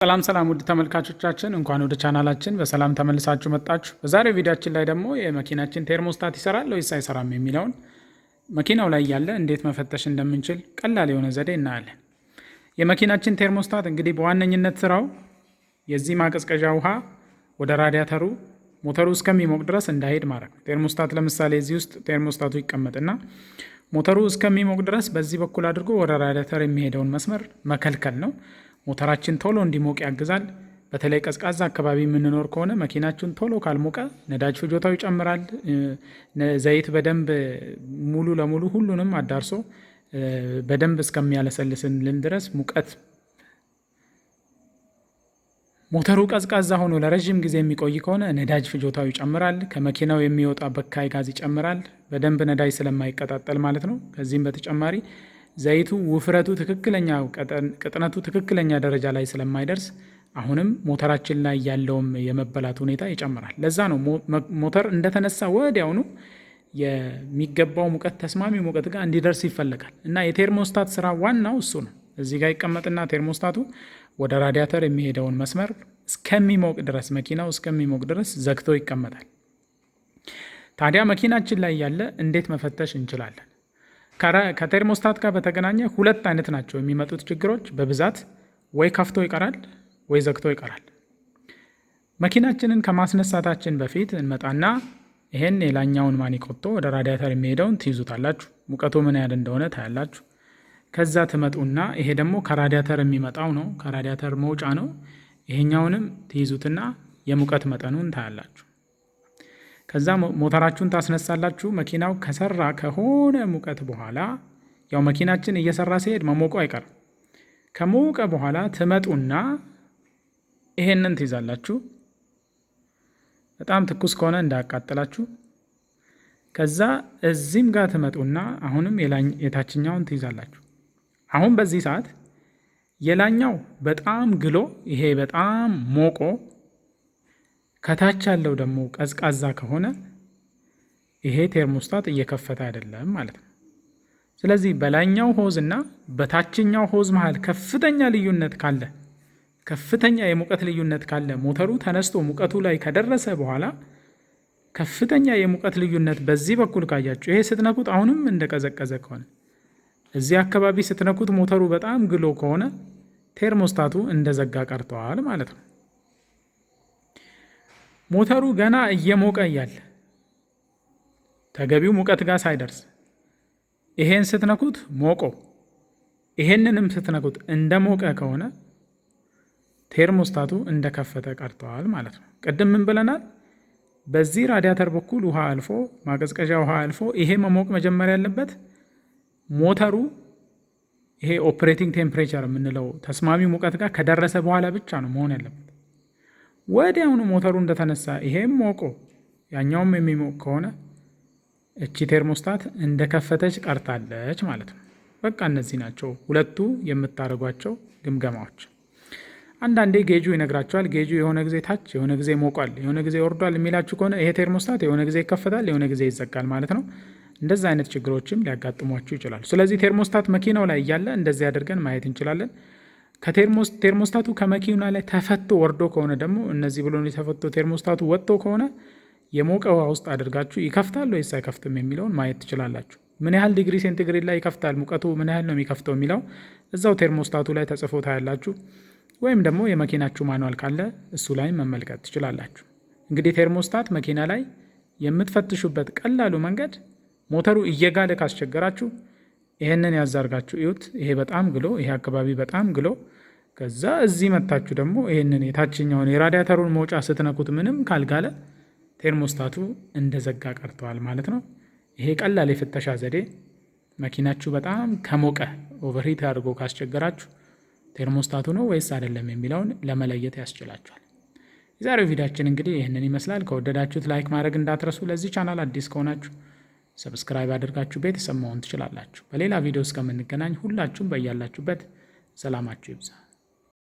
ሰላም ውድ ተመልካቾቻችን እንኳን ወደ ቻናላችን በሰላም ተመልሳችሁ መጣችሁ። በዛሬው ቪዲዮአችን ላይ ደግሞ የመኪናችን ቴርሞስታት ይሰራል ወይስ አይሰራም የሚለውን መኪናው ላይ ያለ እንዴት መፈተሽ እንደምንችል ቀላል የሆነ ዘዴ እናያለን። የመኪናችን ቴርሞስታት እንግዲህ በዋነኝነት ስራው የዚህ ማቀዝቀዣ ውሃ ወደ ራዲያተሩ ሞተሩ እስከሚሞቅ ድረስ እንዳይሄድ ማድረግ ነው። ቴርሞስታት ለምሳሌ እዚህ ውስጥ ቴርሞስታቱ ይቀመጥና ሞተሩ እስከሚሞቅ ድረስ በዚህ በኩል አድርጎ ወደ ራዲያተር የሚሄደውን መስመር መከልከል ነው። ሞተራችን ቶሎ እንዲሞቅ ያግዛል። በተለይ ቀዝቃዛ አካባቢ የምንኖር ከሆነ መኪናችን ቶሎ ካልሞቀ ነዳጅ ፍጆታው ይጨምራል። ዘይት በደንብ ሙሉ ለሙሉ ሁሉንም አዳርሶ በደንብ እስከሚያለሰልስልን ድረስ ሙቀት ሞተሩ ቀዝቃዛ ሆኖ ለረጅም ጊዜ የሚቆይ ከሆነ ነዳጅ ፍጆታው ይጨምራል። ከመኪናው የሚወጣ በካይ ጋዝ ይጨምራል። በደንብ ነዳጅ ስለማይቀጣጠል ማለት ነው። ከዚህም በተጨማሪ ዘይቱ ውፍረቱ ትክክለኛ ቅጥነቱ ትክክለኛ ደረጃ ላይ ስለማይደርስ አሁንም ሞተራችን ላይ ያለውም የመበላት ሁኔታ ይጨምራል። ለዛ ነው ሞተር እንደተነሳ ወዲያውኑ የሚገባው ሙቀት ተስማሚ ሙቀት ጋር እንዲደርስ ይፈለጋል። እና የቴርሞስታት ስራ ዋናው እሱ ነው። እዚህ ጋር ይቀመጥና ቴርሞስታቱ ወደ ራዲያተር የሚሄደውን መስመር እስከሚሞቅ ድረስ መኪናው እስከሚሞቅ ድረስ ዘግቶ ይቀመጣል። ታዲያ መኪናችን ላይ ያለ እንዴት መፈተሽ እንችላለን? ከቴርሞስታት ጋር በተገናኘ ሁለት አይነት ናቸው የሚመጡት ችግሮች በብዛት ወይ ከፍቶ ይቀራል ወይ ዘግቶ ይቀራል። መኪናችንን ከማስነሳታችን በፊት እንመጣና ይሄን የላኛውን ማኒኮቶ ወደ ራዲያተር የሚሄደውን ትይዙታላችሁ። ሙቀቱ ምን ያህል እንደሆነ ታያላችሁ። ከዛ ትመጡና ይሄ ደግሞ ከራዲያተር የሚመጣው ነው፣ ከራዲያተር መውጫ ነው። ይሄኛውንም ትይዙትና የሙቀት መጠኑን ታያላችሁ። ከዛ ሞተራችሁን ታስነሳላችሁ። መኪናው ከሰራ ከሆነ ሙቀት በኋላ ያው መኪናችን እየሰራ ሲሄድ መሞቁ አይቀርም። ከሞቀ በኋላ ትመጡና ይሄንን ትይዛላችሁ። በጣም ትኩስ ከሆነ እንዳያቃጥላችሁ። ከዛ እዚህም ጋር ትመጡና አሁንም የታችኛውን ትይዛላችሁ። አሁን በዚህ ሰዓት የላኛው በጣም ግሎ ይሄ በጣም ሞቆ ከታች ያለው ደግሞ ቀዝቃዛ ከሆነ ይሄ ቴርሞስታት እየከፈተ አይደለም ማለት ነው። ስለዚህ በላይኛው ሆዝ እና በታችኛው ሆዝ መሃል ከፍተኛ ልዩነት ካለ ከፍተኛ የሙቀት ልዩነት ካለ ሞተሩ ተነስቶ ሙቀቱ ላይ ከደረሰ በኋላ ከፍተኛ የሙቀት ልዩነት በዚህ በኩል ካያችሁ ይሄ ስትነኩት አሁንም እንደቀዘቀዘ ከሆነ እዚህ አካባቢ ስትነኩት ሞተሩ በጣም ግሎ ከሆነ ቴርሞስታቱ እንደዘጋ ቀርተዋል ማለት ነው። ሞተሩ ገና እየሞቀ እያለ ተገቢው ሙቀት ጋር ሳይደርስ ይሄን ስትነኩት ሞቆ ይሄንንም ስትነኩት እንደሞቀ ከሆነ ቴርሞስታቱ እንደከፈተ ቀርተዋል ማለት ነው። ቅድም ምን ብለናል? በዚህ ራዲያተር በኩል ውሃ አልፎ ማቀዝቀዣ ውሃ አልፎ ይሄ መሞቅ መጀመሪያ ያለበት ሞተሩ ይሄ ኦፕሬቲንግ ቴምፕሬቸር የምንለው ተስማሚ ሙቀት ጋር ከደረሰ በኋላ ብቻ ነው መሆን ያለበት። ወዲያውኑ ሞተሩ እንደተነሳ ይሄም ሞቆ ያኛውም የሚሞቅ ከሆነ እቺ ቴርሞስታት እንደከፈተች ቀርታለች ማለት ነው። በቃ እነዚህ ናቸው ሁለቱ የምታደርጓቸው ግምገማዎች። አንዳንዴ ጌጁ ይነግራቸዋል። ጌጁ የሆነ ጊዜ ታች የሆነ ጊዜ ሞቋል የሆነ ጊዜ ወርዷል የሚላችሁ ከሆነ ይሄ ቴርሞስታት የሆነ ጊዜ ይከፈታል የሆነ ጊዜ ይዘጋል ማለት ነው። እንደዛ አይነት ችግሮችም ሊያጋጥሟችሁ ይችላሉ። ስለዚህ ቴርሞስታት መኪናው ላይ እያለ እንደዚህ አድርገን ማየት እንችላለን። ቴርሞስታቱ ከመኪና ላይ ተፈቶ ወርዶ ከሆነ ደግሞ እነዚህ ብሎ የተፈቶ ቴርሞስታቱ ወጥቶ ከሆነ የሞቀ ውሃ ውስጥ አድርጋችሁ ይከፍታል ወይስ አይከፍትም የሚለውን ማየት ትችላላችሁ። ምን ያህል ዲግሪ ሴንቲግሬድ ላይ ይከፍታል፣ ሙቀቱ ምን ያህል ነው የሚከፍተው የሚለው እዛው ቴርሞስታቱ ላይ ተጽፎ ታያላችሁ። ወይም ደግሞ የመኪናችሁ ማኑዋል ካለ እሱ ላይ መመልከት ትችላላችሁ። እንግዲህ ቴርሞስታት መኪና ላይ የምትፈትሹበት ቀላሉ መንገድ ሞተሩ እየጋለ ካስቸገራችሁ ይሄንን ያዛርጋችሁ እዩት። ይሄ በጣም ግሎ ይሄ አካባቢ በጣም ግሎ ከዛ እዚህ መታችሁ ደግሞ ይሄንን የታችኛውን የራዲያተሩን መውጫ ስትነኩት ምንም ካልጋለ ቴርሞስታቱ እንደዘጋ ቀርተዋል ማለት ነው። ይሄ ቀላል የፍተሻ ዘዴ መኪናችሁ በጣም ከሞቀ ኦቨርሂት አድርጎ ካስቸገራችሁ ቴርሞስታቱ ነው ወይስ አይደለም የሚለውን ለመለየት ያስችላችኋል። የዛሬው ቪዲዮአችን እንግዲህ ይህንን ይመስላል። ከወደዳችሁት ላይክ ማድረግ እንዳትረሱ። ለዚህ ቻናል አዲስ ከሆናችሁ ሰብስክራይብ አድርጋችሁ ቤተሰብ መሆን ትችላላችሁ። በሌላ ቪዲዮ እስከምንገናኝ ሁላችሁም በያላችሁበት ሰላማችሁ ይብዛ።